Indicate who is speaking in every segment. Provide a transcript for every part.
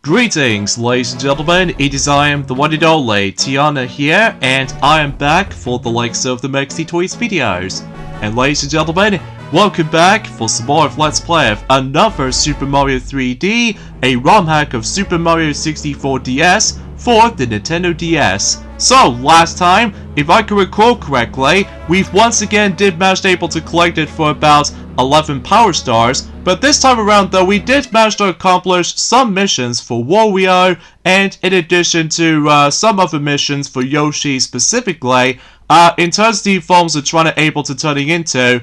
Speaker 1: Greetings, ladies and gentlemen, it is I am the one and only Tiana here, and I am back for the likes of the Mexi Toys videos. And ladies and gentlemen, welcome back for some more of Let's Play of another Super Mario 3D, a ROM hack of Super Mario 64 DS for the Nintendo DS. So, last time, if I can recall correctly, we've once again managed able to collect it for about 11 power stars, but this time around though we did manage to accomplish some missions for Wario, and in addition to some other missions for Yoshi specifically, in terms of the forms of trying to able to turning into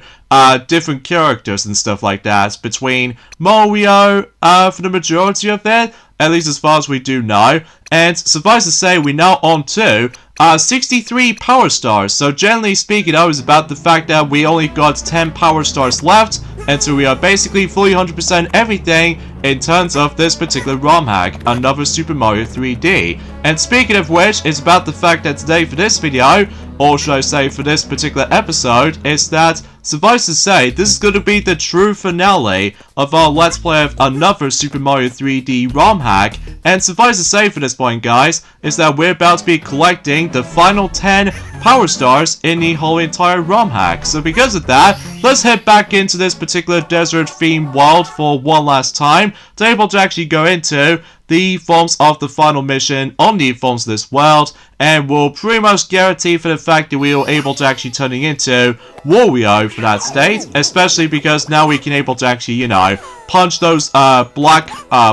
Speaker 1: different characters and stuff like that between Mario for the majority of it, at least as far as we do know, and suffice to say we're now on to 63 power stars. So generally speaking, I was about the fact that we only got 10 power stars left, and so we are basically fully 100% everything in terms of this particular ROM hack, another Super Mario 3D. And speaking of which, it's about the fact that today for this video, or should I say for this particular episode, is that, suffice to say, this is going to be the true finale of our Let's Play of another Super Mario 3D ROM hack. And suffice to say for this point, guys, is that we're about to be collecting the final 10 power stars in the whole entire ROM hack. So because of that, let's head back into this particular desert themed world for one last time to be able to actually go into the forms of the final mission on the forms of this world, and we'll pretty much guarantee for the fact that we are able to actually turning into Wario for that state, especially because now we can able to actually, you know, punch those black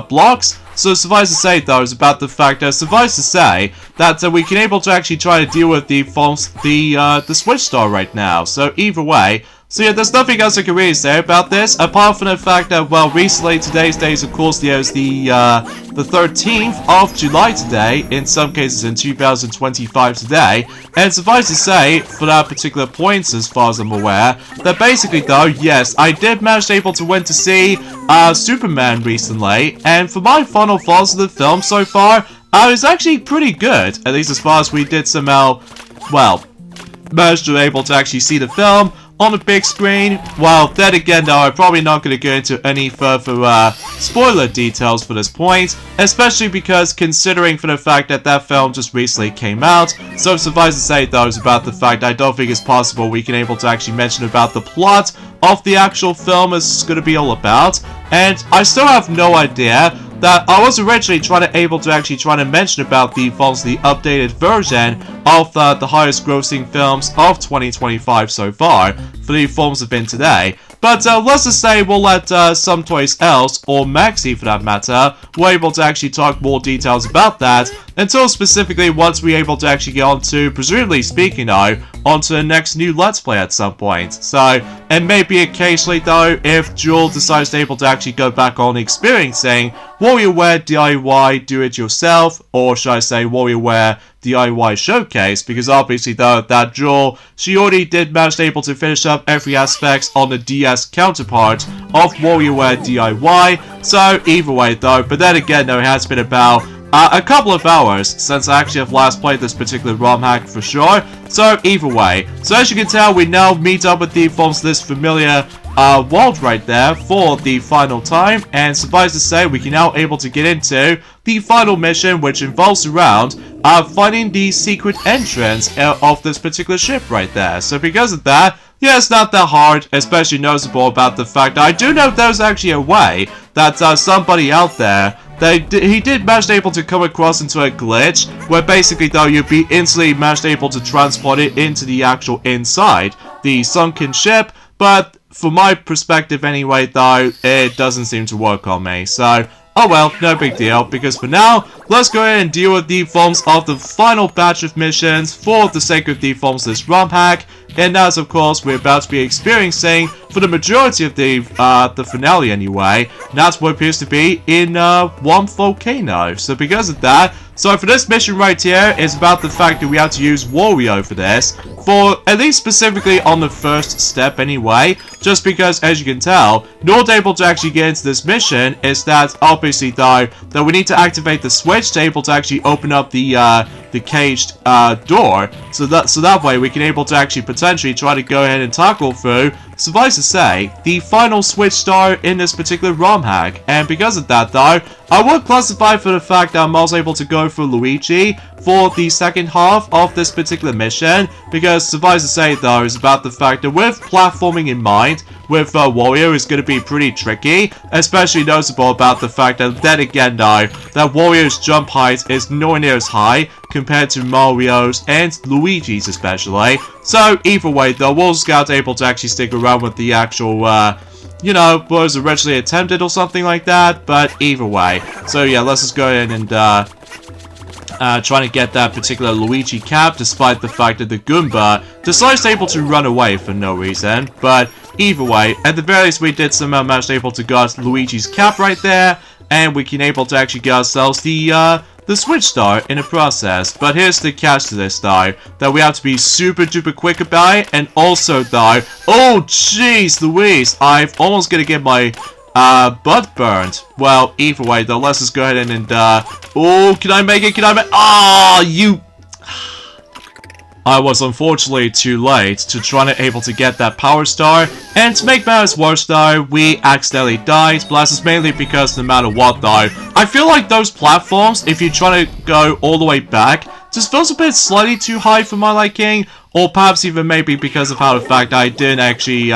Speaker 1: blocks. So suffice to say though, is about the fact that we can able to actually try to deal with the forms, the Switch Star right now. So either way. So yeah, there's nothing else I can really say about this, apart from the fact that, well, recently, today's date, of course, there's the 13th of July today, in some cases in 2025 today, and suffice to say, for that particular point, as far as I'm aware, that basically, though, yes, I did manage able to went to see Superman recently, and for my final thoughts of the film so far, it was actually pretty good, at least as far as we did somehow, well, managed to able to actually see the film on the big screen. Well, then again though, I'm probably not going to go into any further spoiler details for this point, especially because considering for the fact that that film just recently came out. So suffice to say though, is about the fact I don't think it's possible we can able to actually mention about the plot of the actual film is going to be all about, and I still have no idea that I was originally trying to mention about the updated version of the highest grossing films of 2025 so far for the forms of in today. But let's just say we'll let some toys else, or Maxi for that matter, we're able to actually talk more details about that, until specifically once we're able to actually get on to, presumably speaking though, onto the next new Let's Play at some point. So, it may be occasionally though, if Jewel decides to able to actually go back on experiencing WarioWare DIY Do-It-Yourself, or should I say WarioWare DIY Showcase, because obviously though, that Jewel, she already did manage able to finish up every aspect on the DS counterpart of WarioWare DIY, so either way though, but then again though, it has been about a couple of hours since I actually have last played this particular ROM hack for sure, so either way. So as you can tell, we now meet up with the forms of this familiar world right there for the final time, and suffice to say, we can now able to get into the final mission, which involves around finding the secret entrance of this particular ship right there. So because of that, yeah, it's not that hard, especially noticeable about the fact that I do know there's actually a way that somebody out there, he did manage able to come across into a glitch, where basically though you'd be instantly managed able to transport it into the actual inside the sunken ship, but from my perspective anyway though, it doesn't seem to work on me, so oh well, no big deal, because for now, let's go ahead and deal with the forms of the final batch of missions for the sake of the forms of this ROM hack, and as of course we're about to be experiencing for the majority of the finale anyway, and that's what appears to be in one volcano. So because of that, so for this mission right here, is about the fact that we have to use Wario for this, for at least specifically on the first step anyway, just because as you can tell, in order able to actually get into this mission, is that obviously though, that we need to activate the switch to able to actually open up the caged door, so that way we can able to actually potentially try to go ahead and tackle through, suffice to say, the final Switch Star in this particular ROM hack. And because of that though, I would classify for the fact that I'm also able to go for Luigi for the second half of this particular mission, because suffice to say though is about the fact that with platforming in mind, with Wario is going to be pretty tricky, especially noticeable about the fact that then again though, that Wario's jump height is nowhere near as high compared to Mario's and Luigi's especially. So either way though, World Scout's able to actually stick around with the actual you know, was originally attempted or something like that, but either way. So yeah, let's just go ahead and trying to get that particular Luigi cap, despite the fact that the Goomba decides able to run away for no reason. But either way, at the very least we did somehow manage able to get Luigi's cap right there, and we can able to actually get ourselves the Switch Star in the process. But here's the catch to this though, that we have to be super duper quick about it, and also though, oh jeez Louise, I'm almost gonna get my butt burned. Well, either way though, let's just go ahead and oh, can I make it? Can I make? Ah, you. I was unfortunately too late to try to able to get that power star, and to make matters worse though, we accidentally died, but that's mainly because no matter what though, I feel like those platforms, if you try to go all the way back, just feels a bit slightly too high for my liking, or perhaps even maybe because of how the fact I didn't actually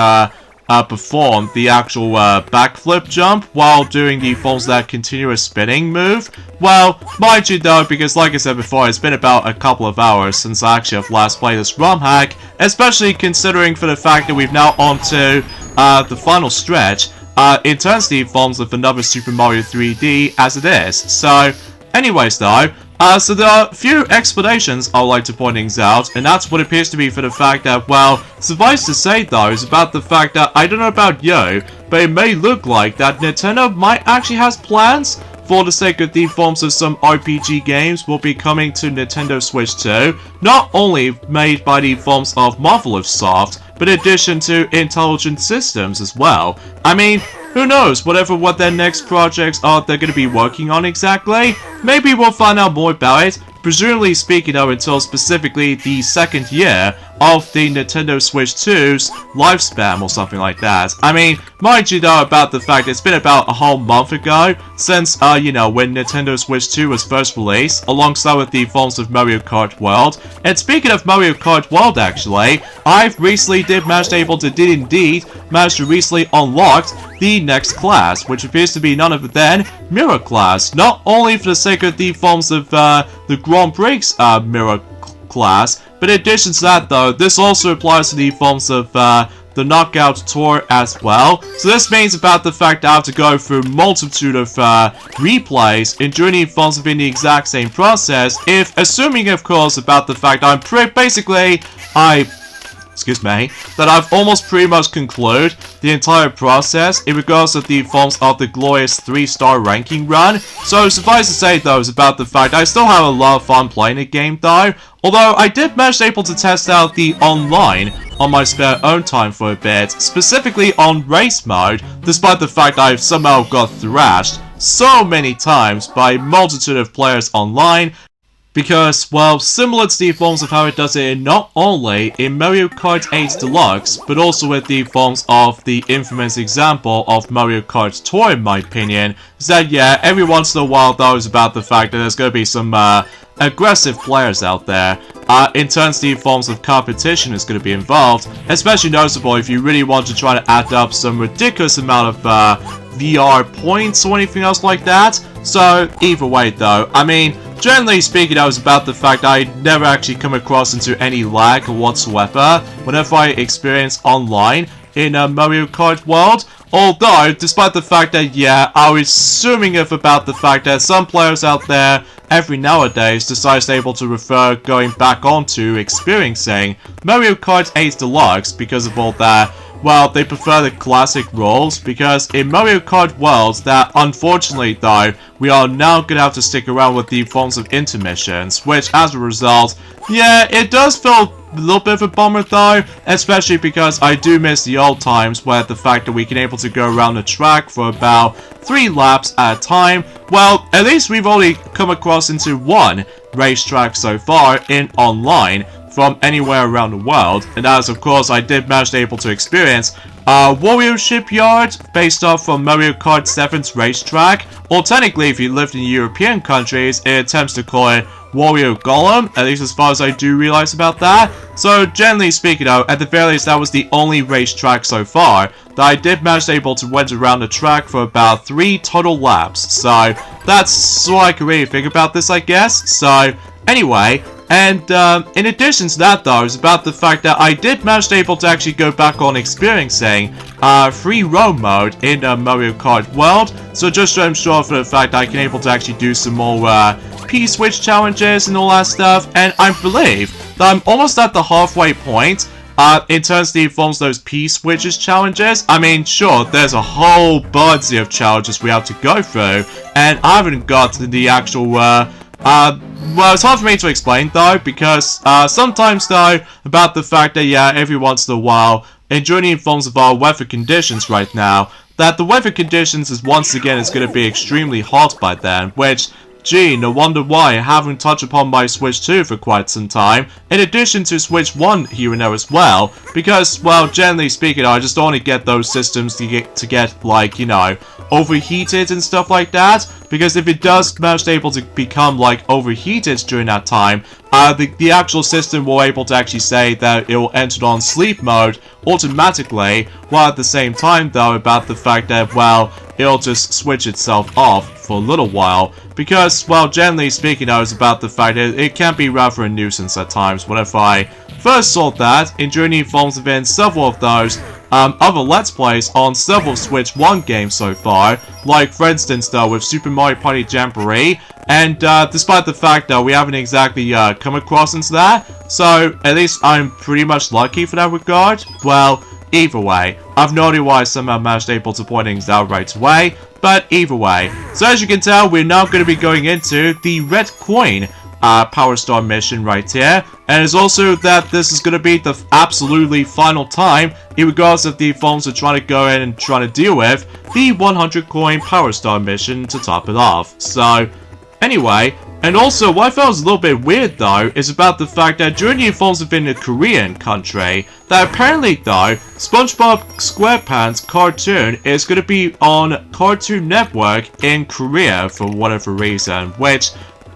Speaker 1: perform the actual backflip jump while doing the forms that continuous spinning move. Well, mind you though, because like I said before, it's been about a couple of hours since I actually have last played this ROM hack, especially considering for the fact that we've now onto the final stretch in terms of the forms of another Super Mario 3D as it is. So, anyways though, so there are a few explanations I would like to point things out, and that's what appears to be for the fact that, well, suffice to say though, is about the fact that, I don't know about you, but it may look like that Nintendo might actually has plans for the sake of the forms of some RPG games will be coming to Nintendo Switch 2, not only made by the forms of Marvelous Soft, but in addition to Intelligent Systems as well. I mean, who knows, what their next projects are they're going to be working on exactly? Maybe we'll find out more about it, presumably speaking though until specifically the second year of the Nintendo Switch 2's lifespan or something like that. I mean, mind you though about the fact it's been about a whole month ago since, you know, when Nintendo Switch 2 was first released, alongside with the forms of Mario Kart World. And speaking of Mario Kart World actually, I've recently indeed managed to recently unlock the next class, which appears to be none other than Mirror Class. Not only for the sake of the forms of the Grand Prix Mirror class, but in addition to that though, this also applies to the forms of the Knockout Tour as well. So this means about the fact that I have to go through multitude of replays and during the forms of in the exact same process, if assuming of course about the fact I'm that I've almost pretty much concluded the entire process in regards of the forms of the glorious 3-star ranking run. So suffice to say though is about the fact I still have a lot of fun playing the game though, although I did manage able to test out the online on my spare own time for a bit, specifically on race mode, despite the fact I've somehow got thrashed so many times by a multitude of players online. Because, well, similar to the forms of how it does it not only in Mario Kart 8 Deluxe, but also with the forms of the infamous example of Mario Kart Tour in my opinion, is that yeah, every once in a while though is about the fact that there's going to be some aggressive players out there. In terms of the forms of competition is going to be involved, especially noticeable if you really want to try to add up some ridiculous amount of VR points or anything else like that. So either way though, I mean, generally speaking, I was about the fact I never actually come across into any lag whatsoever whenever I experience online in Mario Kart World. Although, despite the fact that, yeah, I was assuming about the fact that some players out there every nowadays decides able to refer going back onto experiencing Mario Kart 8 Deluxe because of all that. Well, they prefer the classic roles, because in Mario Kart World, that unfortunately though, we are now gonna have to stick around with the forms of intermissions, which as a result, yeah, it does feel a little bit of a bummer though, especially because I do miss the old times where the fact that we can able to go around the track for about 3 laps at a time. Well, at least we've only come across into one racetrack so far in online from anywhere around the world, and as of course I did manage to able to experience Wario Shipyard, based off from Mario Kart 7's racetrack, or technically if you lived in European countries, it attempts to call it Wario Golem, at least as far as I do realize about that. So generally speaking though, at the very least that was the only racetrack so far that I did manage able to went around the track for about 3 total laps. So that's what I can really think about this, I guess. So anyway, and in addition to that though, is about the fact that I did manage able to actually go back on experiencing free roam mode in Mario Kart World. So just to ensure for the fact that I can able to actually do some more P-Switch challenges and all that stuff. And I believe that I'm almost at the halfway point in terms of the forms of those P-Switches challenges. I mean, sure, there's a whole bunch of challenges we have to go through, and I haven't got to the actual well, it's hard for me to explain though, because sometimes though, about the fact that yeah, every once in a while, enduring the forms of our weather conditions right now, that the weather conditions is once again is going to be extremely hot by then, which, gee, no wonder why I haven't touched upon my Switch 2 for quite some time, in addition to Switch 1 here and there as well, because, well, generally speaking, I just don't want to get those systems to get, like, you know, overheated and stuff like that, because if it does manage able to become, like, overheated during that time, the actual system will able to actually say that it will enter on sleep mode automatically, while at the same time, though, about the fact that, well, it'll just switch itself off for a little while, because, well, generally speaking, I was about the fact that it can be rather a nuisance at times. Whenever I first saw that, enduring the forms within several of those other Let's Plays on several Switch 1 games so far, like for instance though with Super Mario Party Jamboree, and despite the fact that we haven't exactly come across into that, so at least I'm pretty much lucky for that regard. Well, either way, I've no idea why I somehow managed able to point things out right away, but either way. So as you can tell, we're now going to be going into the Red Coin Power Star mission right here, and it's also that this is going to be the absolutely final time, regardless of the forms of trying to go in and trying to deal with the 100 coin Power Star mission to top it off. So anyway, and also what I felt was a little bit weird though is about the fact that during the forms within the Korean country, that apparently though SpongeBob SquarePants cartoon is going to be on Cartoon Network in Korea for whatever reason, which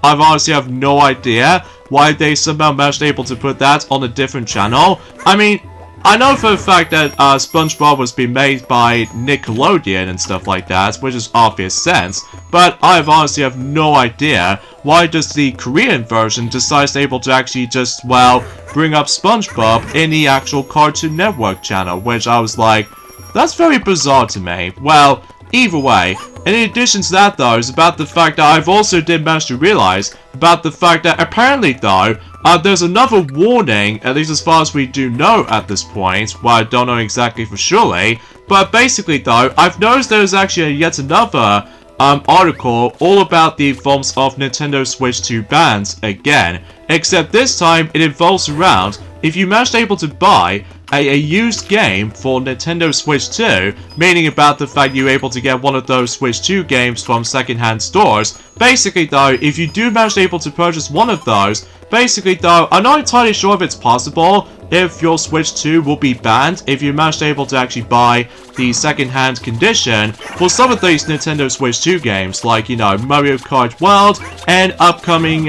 Speaker 1: I honestly have no idea why they somehow managed able to put that on a different channel. I mean, I know for a fact that SpongeBob was being made by Nickelodeon and stuff like that, which is obvious sense, but I honestly have no idea why does the Korean version decides able to actually just, well, bring up SpongeBob in the actual Cartoon Network channel, which I was like, that's very bizarre to me. Well, either way, and in addition to that though, is about the fact that I've also did manage to realize about the fact that apparently though, there's another warning, at least as far as we do know at this point, well I don't know exactly for surely, but basically though, I've noticed there's actually yet another article all about the forms of Nintendo Switch 2 bans again, except this time it involves around if you managed able to buy a used game for Nintendo Switch 2, meaning about the fact you're able to get one of those Switch 2 games from secondhand stores. Basically though, if you do manage able to purchase one of those, basically though, I'm not entirely sure if it's possible if your Switch 2 will be banned if you managed able to actually buy the secondhand condition for some of these Nintendo Switch 2 games, like, you know, Mario Kart World and upcoming,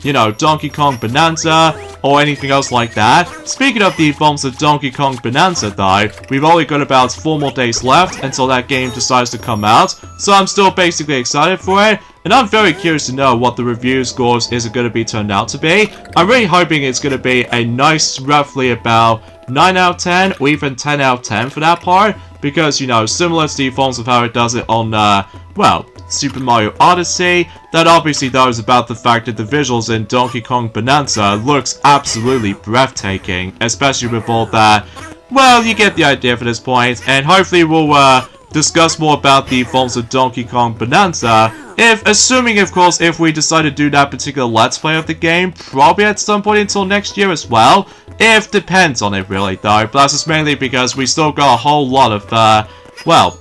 Speaker 1: you know, Donkey Kong Bonanza, or anything else like that. Speaking of the forms of Donkey Kong Bonanza though, we've only got about 4 more days left until that game decides to come out, so I'm still basically excited for it, and I'm very curious to know what the review scores is going to be turned out to be. I'm really hoping it's going to be a nice, roughly about 9 out of 10, or even 10 out of 10 for that part, because, you know, similar to the forms of how it does it on, well, Super Mario Odyssey, that obviously though is about the fact that the visuals in Donkey Kong Bonanza looks absolutely breathtaking, especially with all that. Well, you get the idea for this point, and hopefully we'll discuss more about the forms of Donkey Kong Bonanza, assuming of course if we decide to do that particular Let's Play of the game, probably at some point until next year as well, if depends on it really though, but that's just mainly because we still got a whole lot of, well,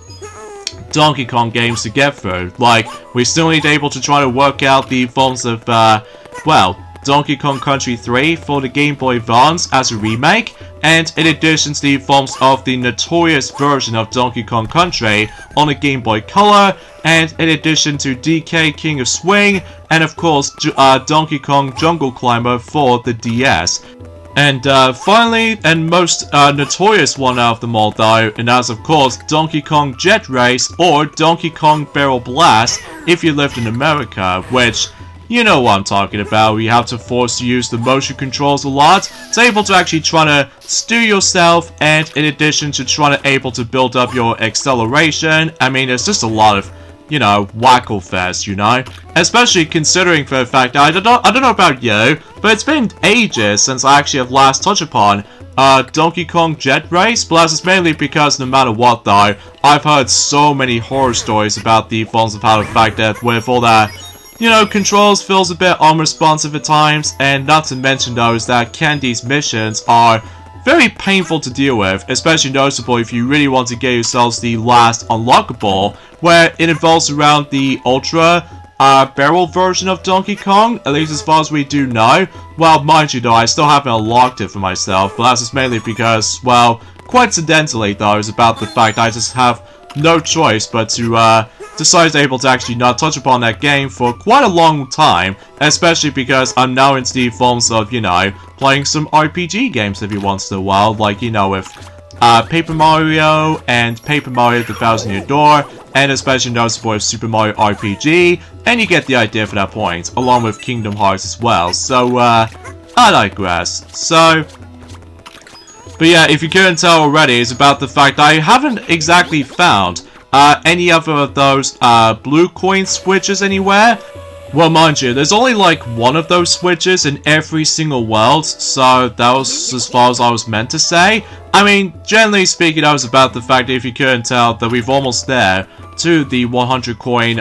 Speaker 1: Donkey Kong games to get through. Like, we still need to able to try to work out the forms of, well, Donkey Kong Country 3 for the Game Boy Advance as a remake, and in addition to the forms of the notorious version of Donkey Kong Country on the Game Boy Color, and in addition to DK King of Swing, and of course Donkey Kong Jungle Climber for the DS. And finally, and most notorious one out of them all though, and that's of course Donkey Kong Jet Race or Donkey Kong Barrel Blast if you lived in America, which, you know what I'm talking about. You have to force to use the motion controls a lot. It's able to actually try to steer yourself, and in addition to trying to able to build up your acceleration. I mean, there's just a lot of, you know, wacko fest, you know? Especially considering for the fact that I don't know about you, but it's been ages since I actually have last touched upon Donkey Kong Jet Race, but that's mainly because no matter what though, I've heard so many horror stories about the forms of how the fact that with all that, you know, controls feels a bit unresponsive at times, and not to mention though is that Candy's missions are very painful to deal with, especially noticeable if you really want to get yourselves the last unlockable, where it involves around the Ultra Barrel version of Donkey Kong, at least as far as we do know. Well, mind you though, I still haven't unlocked it for myself, but that's just mainly because, well, coincidentally though, is about the fact I just have no choice but to decided able to actually not touch upon that game for quite a long time, especially because I'm now into the forms of, you know, playing some RPG games every once in a while, like, you know, with Paper Mario and Paper Mario The Thousand Year Door, and especially noticeable with Super Mario RPG, and you get the idea for that point, along with Kingdom Hearts as well. So, I digress. So, but yeah, if you couldn't tell already, it's about the fact that I haven't exactly found any other of those blue coin switches anywhere. Well, mind you, there's only like one of those switches in every single world, so that was as far as I was meant to say. I mean, generally speaking, that was about the fact that if you couldn't tell that we've almost there to the 100 coin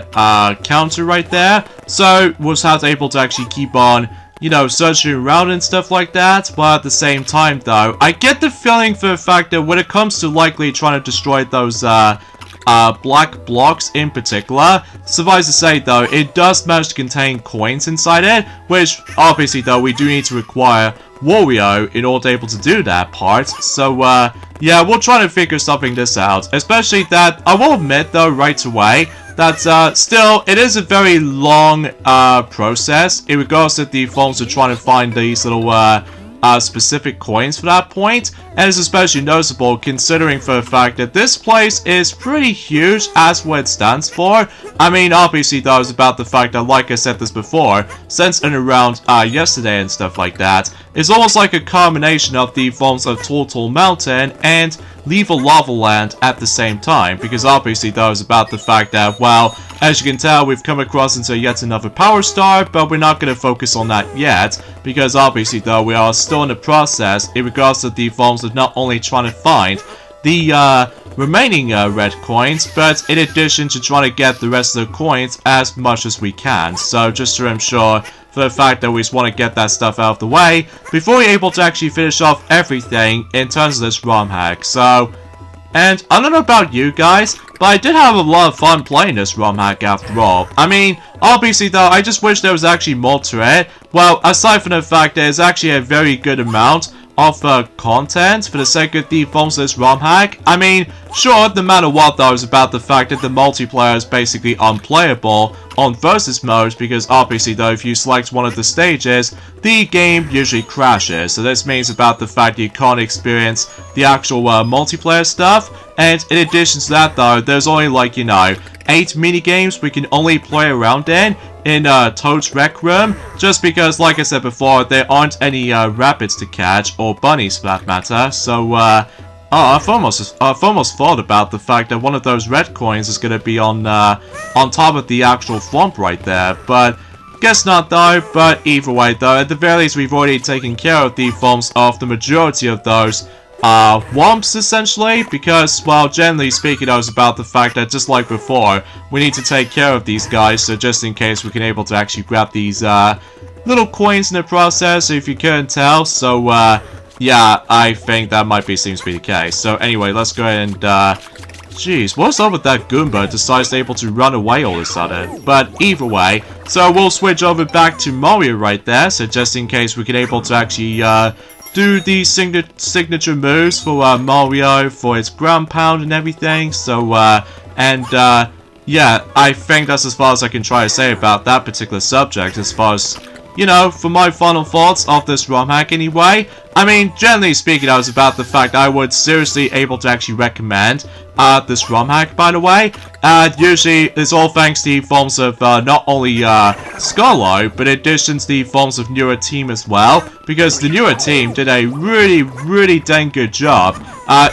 Speaker 1: counter right there, so was able to actually keep on, you know, searching around and stuff like that, but at the same time though, I get the feeling for the fact that when it comes to likely trying to destroy those black blocks in particular, suffice to say though, it does manage to contain coins inside it, which obviously though we do need to require Wario in order to be able to do that part. So yeah, we'll try to figure something this out, especially that I will admit though right away that still it is a very long process in regards to the forms of trying to find these little specific coins for that point, and it's especially noticeable considering for the fact that this place is pretty huge as what it stands for. I mean, obviously though, it's about the fact that, like I said this before, since and around yesterday and stuff like that, it's almost like a combination of the forms of Turtle Mountain and Leva Lava Land at the same time, because obviously though, it's about the fact that, well, as you can tell, we've come across into yet another Power Star, but we're not going to focus on that yet, because obviously though, we are still in the process in regards to the forms of not only trying to find the remaining red coins, but in addition to trying to get the rest of the coins as much as we can. So just to ensure for the fact that we just want to get that stuff out of the way before we're able to actually finish off everything in terms of this ROM hack. So, and I don't know about you guys, but I did have a lot of fun playing this ROM hack after all. I mean, obviously though, I just wish there was actually more to it. Well, aside from the fact that it's actually a very good amount of content for the sake of the forms of this ROM hack. I mean, sure, no matter what though, is about the fact that the multiplayer is basically unplayable on versus mode, because obviously though, if you select one of the stages, the game usually crashes. So this means about the fact that you can't experience the actual multiplayer stuff. And in addition to that though, there's only like, you know, 8 minigames we can only play around in Toad's Rec Room, just because, like I said before, there aren't any rabbits to catch, or bunnies for that matter. So, I've almost thought about the fact that one of those red coins is going to be on top of the actual swamp right there, but guess not though. But either way though, at the very least we've already taken care of the forms of the majority of those womps essentially, because, well, generally speaking, I was about the fact that just like before, we need to take care of these guys, so just in case we can able to actually grab these little coins in the process, if you couldn't tell. So yeah, I think that seems to be the case. So anyway, let's go ahead and jeez, what's up with that Goomba decides able to run away all of a sudden? But either way, so we'll switch over back to Mario right there, so just in case we can able to actually do the signature moves for Mario for his ground pound and everything. So, yeah, I think that's as far as I can try to say about that particular subject as far as, you know, for my final thoughts of this ROM hack anyway. I mean, generally speaking, I was about the fact I would seriously able to actually recommend this ROM hack, by the way. Usually, it's all thanks to the forms of not only Scarlo, but in addition to the forms of Newer Team as well, because the Newer Team did a really dang good job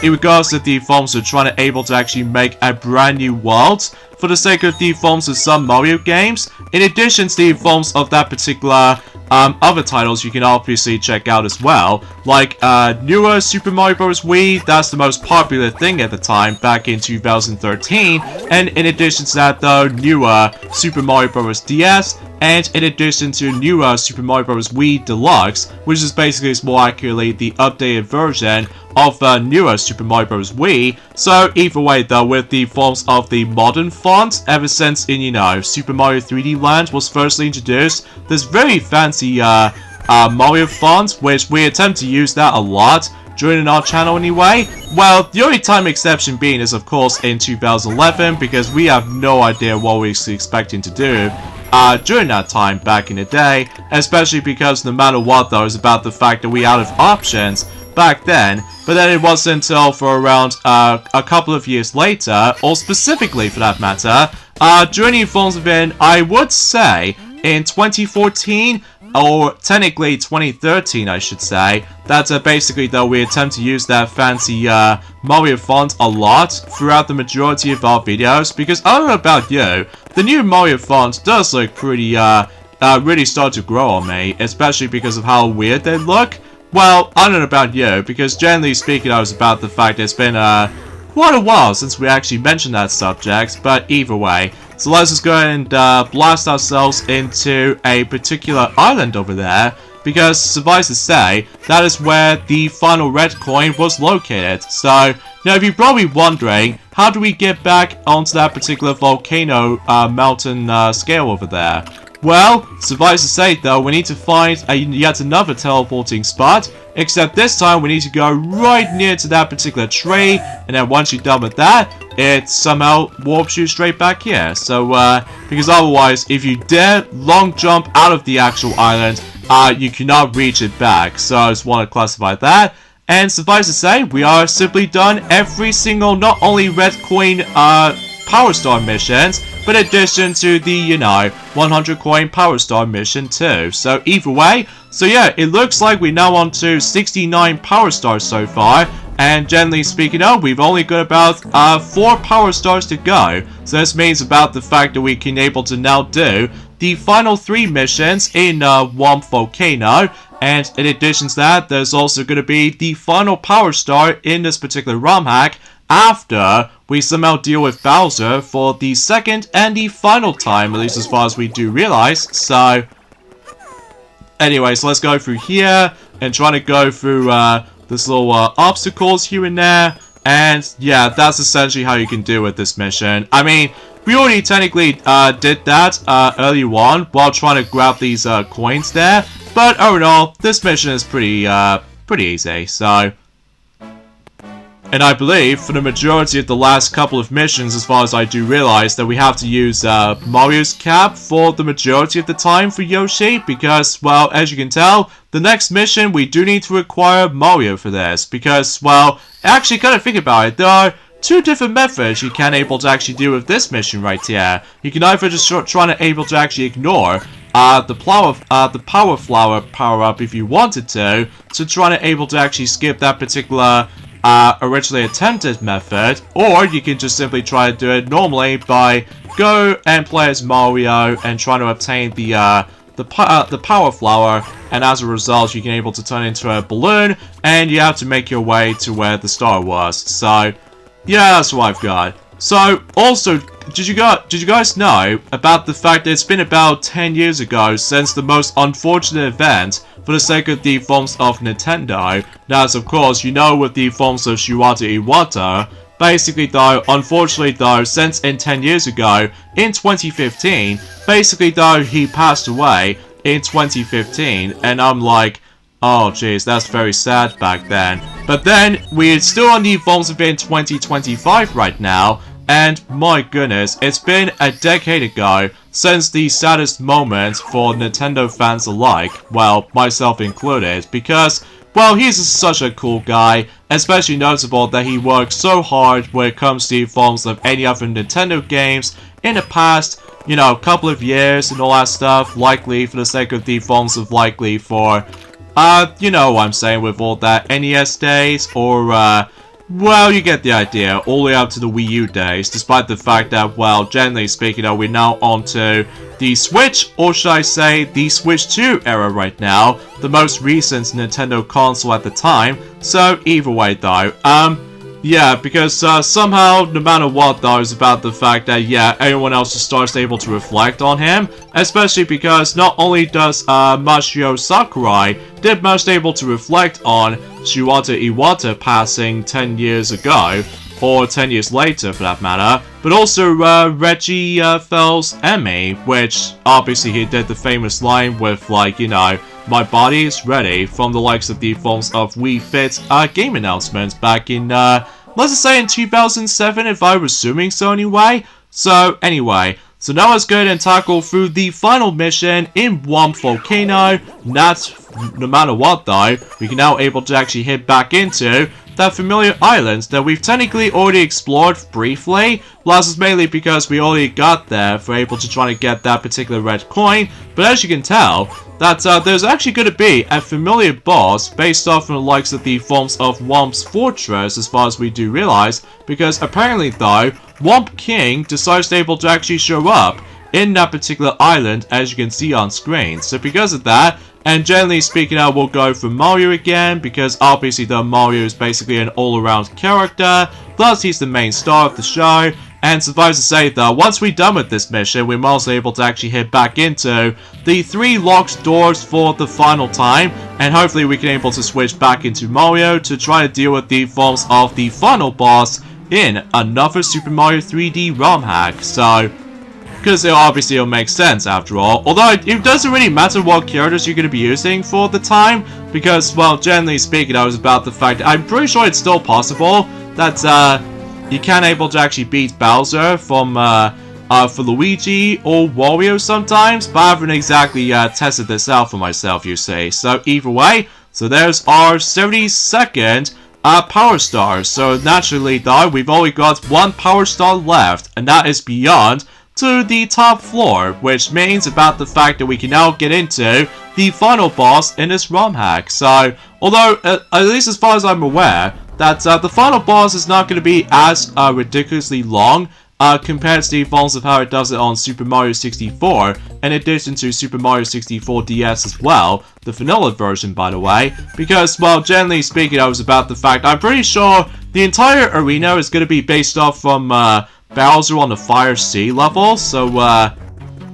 Speaker 1: in regards to the forms of trying to able to actually make a brand new world for the sake of the forms of some Mario games, in addition to the forms of that particular other titles you can obviously check out as well, like newer Super Mario Bros. Wii. That's the most popular thing at the time back in 2013, and in addition to that though, newer Super Mario Bros. DS, and in addition to newer Super Mario Bros. Wii Deluxe, which is basically more accurately the updated version of newer Super Mario Bros. Wii. So either way though, with the forms of the modern font, ever since in, you know, Super Mario 3D Land was firstly introduced, this very fancy Mario font, which we attempt to use that a lot during our channel anyway. Well, the only time exception being is of course in 2011, because we have no idea what we're expecting to do during that time back in the day, especially because no matter what though, it's about the fact that we out of options back then. But then it wasn't until for around a couple of years later, or specifically for that matter, during the Phones event, I would say in 2014, or technically 2013 I should say, that basically though we attempt to use that fancy Mario font a lot throughout the majority of our videos, because I don't know about you, the new Mario font does look pretty, really start to grow on me, especially because of how weird they look. Well, I don't know about you, because generally speaking I was about the fact it's been quite a while since we actually mentioned that subject, but either way. So let's just go ahead and blast ourselves into a particular island over there, because suffice to say, that is where the final red coin was located. So, now if you're probably wondering, how do we get back onto that particular volcano mountain scale over there? Well, suffice to say though, we need to find yet another teleporting spot, except this time we need to go right near to that particular tree, and then once you're done with that, it somehow warps you straight back here. So, because otherwise, if you dare long jump out of the actual island, you cannot reach it back. So I just want to classify that. And suffice to say, we are simply done every single, not only red coin Power Star missions, but in addition to the, you know, 100 coin Power Star mission too. So either way, so yeah, it looks like we're now on to 69 Power Stars so far, and generally speaking we've only got about 4 Power Stars to go. So this means about the fact that we can able to now do the final 3 missions in Womp Volcano, and in addition to that, there's also going to be the final Power Star in this particular ROM hack, after we somehow deal with Bowser for the second and the final time, at least as far as we do realize. So, anyways, let's go through here and try to go through this little obstacles here and there. And yeah, that's essentially how you can deal with this mission. I mean, we already technically did that earlier on while trying to grab these coins there. But overall, this mission is pretty easy. So. And I believe, for the majority of the last couple of missions, as far as I do realize, that we have to use Mario's cap for the majority of the time for Yoshi, because, well, as you can tell, the next mission, we do need to require Mario for this, because, well, actually, kind of think about it, there are 2 different methods you can able to actually do with this mission right here. You can either just try to able to actually ignore the Power Flower power-up if you wanted to try to able to actually skip that particular originally attempted method, or you can just simply try to do it normally by go and play as Mario and trying to obtain the Power Flower, and as a result you can able to turn into a balloon and you have to make your way to where the star was. So yeah, that's what I've got. So also, did you guys know about the fact that it's been about 10 years ago since the most unfortunate event for the sake of the forms of Nintendo? Now, of course, you know, with the forms of Shiwata Iwata, basically though, unfortunately though, since in 10 years ago, in 2015, basically though, he passed away in 2015, and I'm like, Oh jeez, that's very sad back then. But then, we're still on the Evolves Event 2025 right now, and my goodness, it's been a decade ago since the saddest moment for Nintendo fans alike, well, myself included, because, well, he's such a cool guy, especially notable that he worked so hard when it comes to the Evolves of any other Nintendo games in the past, you know, couple of years and all that stuff, likely for the sake of the Evolves of likely for, you know what I'm saying with all that NES days, or, well, you get the idea, all the way up to the Wii U days, despite the fact that, well, generally speaking, we're now onto the Switch, or should I say, the Switch 2 era right now, the most recent Nintendo console at the time, so either way though, yeah, because somehow, no matter what though, it's about the fact that, yeah, everyone else just starts able to reflect on him, especially because not only does Masahiro Sakurai did most able to reflect on Shiwata Iwata passing 10 years ago, or 10 years later for that matter, but also Reggie Fels Emmy, which obviously he did the famous line with, like, you know, my body is ready, from the likes of the forms of Wii Fit game announcements back in, let's just say in 2007 if I was assuming so anyway. So anyway, so now let's go ahead and tackle through the final mission in Whomp Volcano. No matter what though, we can now able to actually hit back into that familiar island that we've technically already explored briefly. Well, this is mainly because we already got there for able to try to get that particular red coin, but as you can tell, that there's actually going to be a familiar boss based off from the likes of the forms of Whomp's Fortress, as far as we do realize, because apparently though, Whomp King decides to able to actually show up in that particular island, as you can see on screen. So because of that, and generally speaking, I will go for Mario again, because obviously though Mario is basically an all-around character, plus he's the main star of the show, and suffice to say though, once we're done with this mission, we're also able to actually head back into the 3 locked doors for the final time, and hopefully we can able to switch back into Mario to try to deal with the forms of the final boss in another Super Mario 3D ROM hack. So, because it'll make sense after all. Although it doesn't really matter what characters you're going to be using for the time, because, well, generally speaking, I was about the fact that I'm pretty sure it's still possible that you can able to actually beat Bowser from for Luigi or Wario sometimes, but I haven't exactly tested this out for myself, you see. So either way, so there's our 72nd Power Star. So naturally though, we've only got 1 Power Star left, and that is beyond to the top floor, which means about the fact that we can now get into the final boss in this ROM hack. So, although, at least as far as I'm aware, that the final boss is not going to be as ridiculously long compared to the forms of how it does it on Super Mario 64, in addition to Super Mario 64 DS as well, the vanilla version by the way, because, well, generally speaking, I was about the fact, I'm pretty sure the entire arena is going to be based off from Bowser on the Fire Sea level, so,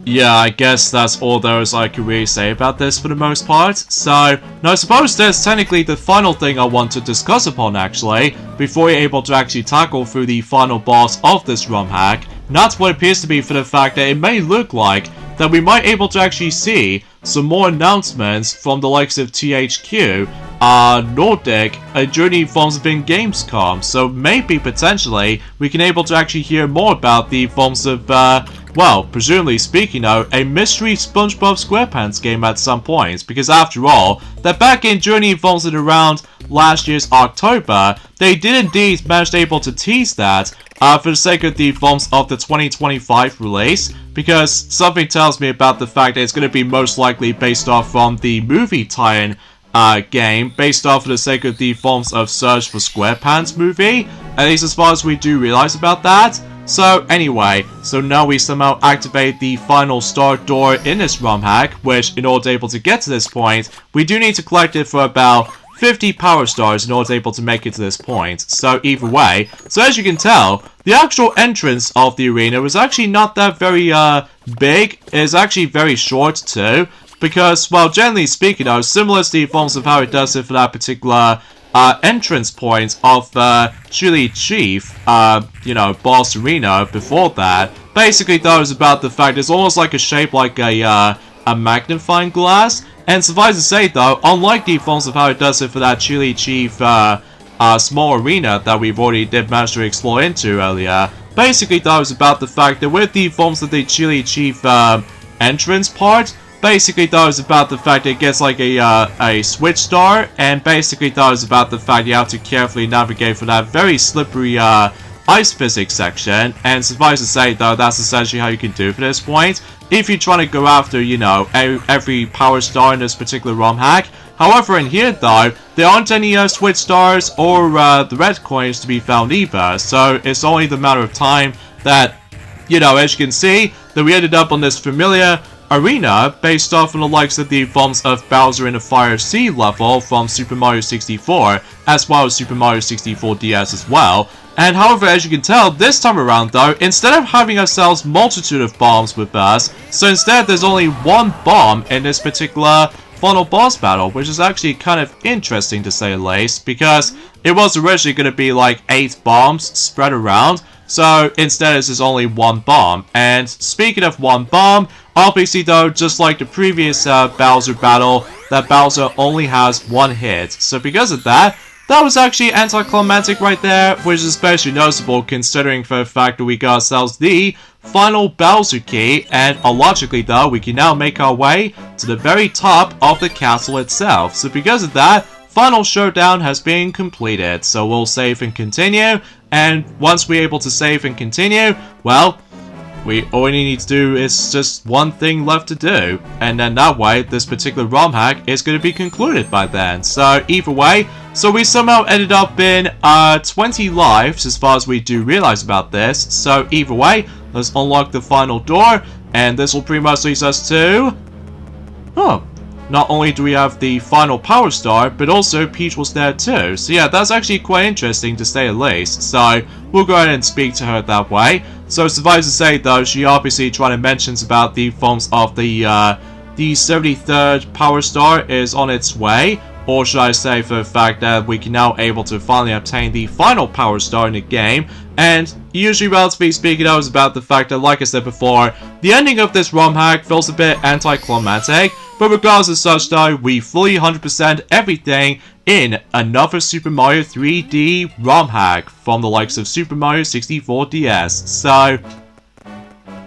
Speaker 1: yeah, I guess that's all there is I can really say about this for the most part. So, now I suppose that's technically the final thing I want to discuss upon, actually, before you're able to actually tackle through the final boss of this ROM hack. And that's what it appears to be for the fact that it may look like that we might able to actually see some more announcements from the likes of THQ, Nordic, during forms of in Gamescom. So maybe potentially we can able to actually hear more about the forms of well, presumably speaking though, a mystery SpongeBob SquarePants game at some point, because after all, that back in Journey Evolves it around last year's October, they did indeed manage to able to tease that for the sake of the forms of the 2025 release, because something tells me about the fact that it's going to be most likely based off from the movie tie-in game, based off for the sake of the forms of Search for SquarePants movie, at least as far as we do realize about that. So anyway, so now we somehow activate the final start door in this ROM hack, which in order to able to get to this point, we do need to collect it for about 50 power stars in order to able to make it to this point. So either way, so as you can tell, the actual entrance of the arena was actually not that very big. It's actually very short too, because, well, generally speaking though, similar to the forms of how it does it for that particular entrance point of Chili Chief, you know, boss arena before that. Basically though, it's about the fact it's almost like a shape like a a magnifying glass. And suffice to say though, unlike the forms of how it does it for that Chili Chief small arena that we've already did manage to explore into earlier, basically that was about the fact that with the forms of the Chili Chief entrance part, basically that was about the fact that it gets like a switch star, and basically that was about the fact you have to carefully navigate for that very slippery ice physics section. And suffice to say though, that's essentially how you can do for this point if you're trying to go after, you know, every power star in this particular ROM hack. However, in here though, there aren't any switch stars or the red coins to be found either, so it's only the matter of time that, you know, as you can see, that we ended up on this familiar arena based off on the likes of the forms of Bowser in the Fire Sea level from Super Mario 64, as well as Super Mario 64 DS as well. And however, as you can tell, this time around though, instead of having ourselves multitude of bombs with us, so instead there's only one bomb in this particular final boss battle, which is actually kind of interesting to say the least, because it was originally going to be like 8 bombs spread around, so instead it's just only one bomb. And speaking of one bomb, obviously though, just like the previous Bowser battle, that Bowser only has one hit, so because of that, that was actually anticlimactic right there, which is especially noticeable considering for the fact that we got ourselves the final Bowser key, and logically though, we can now make our way to the very top of the castle itself. So because of that, final showdown has been completed. So we'll save and continue, and once we're able to save and continue, well, we only need to do is just one thing left to do, and then that way this particular ROM hack is going to be concluded by then. So either way, so we somehow ended up in 20 lives as far as we do realize about this. So either way, let's unlock the final door, and this will pretty much lead us to, not only do we have the final power star, but also Peach was there too. So yeah, that's actually quite interesting to say the least. So we'll go ahead and speak to her that way. So suffice to say though, she obviously trying to mention about the forms of the 73rd power star is on its way. Or should I say for the fact that we can now able to finally obtain the final power star in the game. And usually, relatively speaking, that was about the fact that, like I said before, the ending of this ROM hack feels a bit anticlimactic. But regardless of such though, we fully 100% everything in another Super Mario 3D ROM hack from the likes of Super Mario 64 DS. So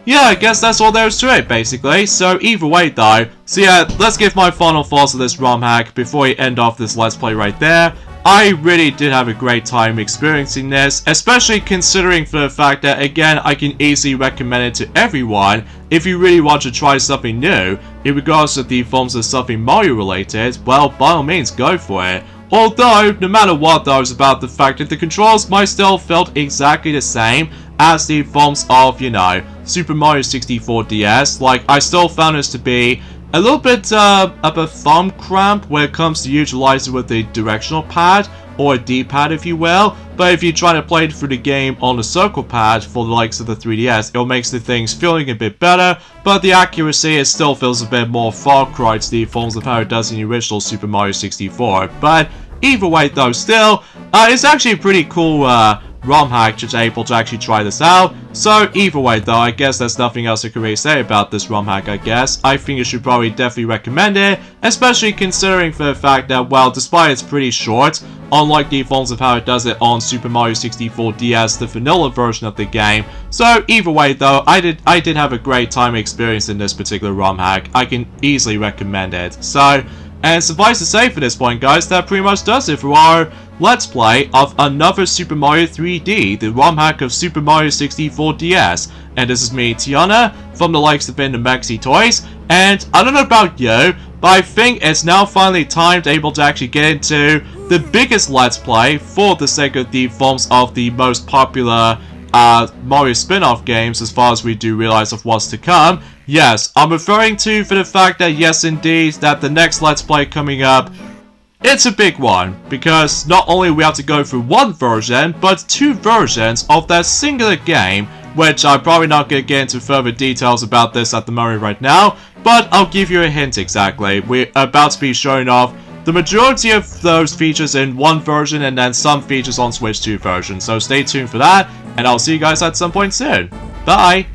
Speaker 1: yeah, I guess that's all there is to it, basically. So either way though, so yeah, let's give my final thoughts of this ROM hack before we end off this Let's Play right there. I really did have a great time experiencing this, especially considering for the fact that, again, I can easily recommend it to everyone if you really want to try something new. In regards to the forms of something Mario related, well, by all means, go for it. Although, no matter what though, it's about the fact that the controls might still felt exactly the same as the forms of, you know, Super Mario 64 DS. Like, I still found this to be a little bit of a thumb cramp when it comes to utilizing with the directional pad, or a D-pad if you will. But if you're trying to play through the game on the circle pad for the likes of the 3DS, it makes the things feeling a bit better, but the accuracy, it still feels a bit more Far Cry to the forms of how it does in the original Super Mario 64. But either way though, still, it's actually a pretty cool ROM hack just able to actually try this out. So either way though, I guess there's nothing else I can really say about this ROM hack, I guess. I think you should probably definitely recommend it, especially considering for the fact that, well, despite it's pretty short, unlike the forms of how it does it on Super Mario 64 DS, the vanilla version of the game. So either way though, I did have a great time experiencing this particular ROM hack. I can easily recommend it. So, and suffice to say for this point guys, that pretty much does it for our Let's Play of another Super Mario 3D, the ROM hack of Super Mario 64 DS. And this is me, Tiana, from the likes of Maxi Toys. And I don't know about you, but I think it's now finally time to able to actually get into the biggest Let's Play for the sake of the forms of the most popular Mario spin-off games, as far as we do realize of what's to come. Yes, I'm referring to for the fact that, yes indeed, that the next Let's Play coming up, it's a big one, because not only we have to go through one version, but 2 versions of that singular game, which I'm probably not going to get into further details about this at the moment right now, but I'll give you a hint exactly. We're about to be showing off the majority of those features in one version, and then some features on Switch 2 version, so stay tuned for that, and I'll see you guys at some point soon. Bye!